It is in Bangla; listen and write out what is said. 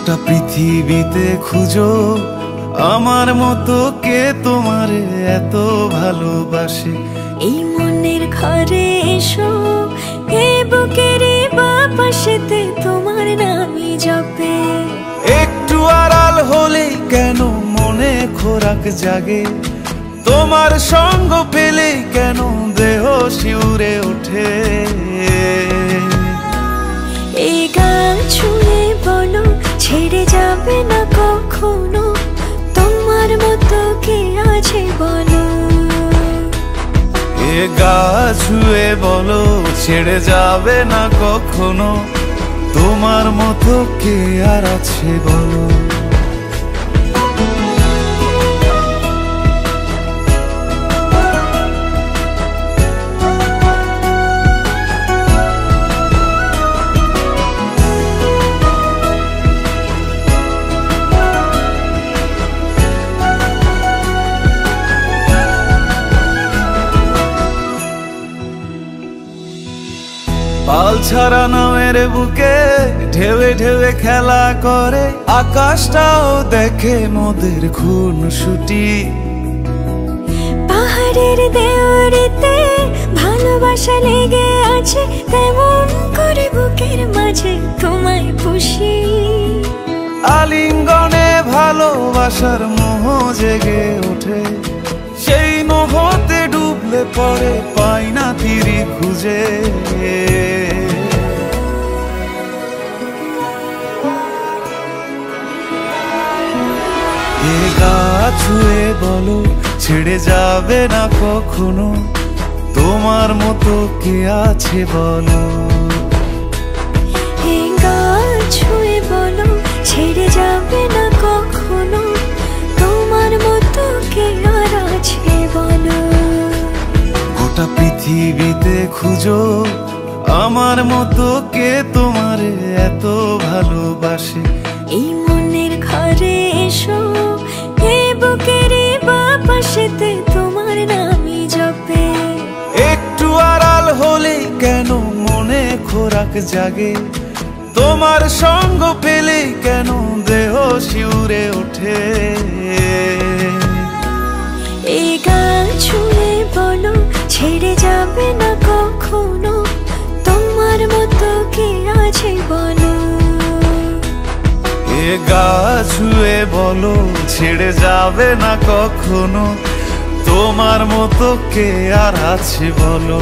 গোটা পৃথিবীতে খুঁজো আমার মতো কে তোমারে এত ভালোবাসে। এই মনের ঘরে এসো, এই বুকের বাপাশেতে তোমার নামই জপে। একটু আড়াল হলেই কেন মনে খোরাক জাগে, তোমার সঙ্গ পেলেই কেন দেহ শিউরে ওঠে। এই গান ছুঁয়ে বলো ছেড়ে যাবে না কখনো, তোমার মতো কে আছে বলো। এ গা ছুঁয়ে বলো ছেড়ে যাবে না কখনো, তোমার মতো কে আর আছে বলো। পাল ছাড়া নামের বুকে ঢেউে ঢেউে খেলা করে, আকাশটাও দেখে মোদের খুনসুটি। পাহাড়ের দেওয়ারিতে ভালোবাসা লেগে আছে, তেমন করে বুকের মাঝে তোমায় পুষি। আলিঙ্গনে ভালোবাসার মোহ জেগে ওঠে, সেই মোহতে ডুবলে পরে পাই না তীরে খুঁজে। এ গা ছুঁয়ে বলো ছেড়ে যাবে না কখনো, তোমার মতো কে আছে বলো। এই গা ছুঁয়ে বলো ছেড়ে যাবে না কখনো, তোমার মতো কে আর আছে বলো। গোটা পৃথিবীতে খুঁজো আমার মতো কে তোমারে এত ভালোবাসে। এই মনের ঘরে এসো, এই বুকের বাপাশেতে তোমার নামই জপে। একটু আড়াল হলেই কেন মনে খোরাক জাগে, তোমার সঙ্গ পেলেই কেন দেহ শিউরে ওঠে। এই গান ছুঁয়ে বলো ছেড়ে যাবে না কখনো, তোমার মতো কে আছে বলো। এ গা ছুঁয়ে বলো ছেড়ে যাবে না কখনো, তোমার মতো কে আর আছে বলো।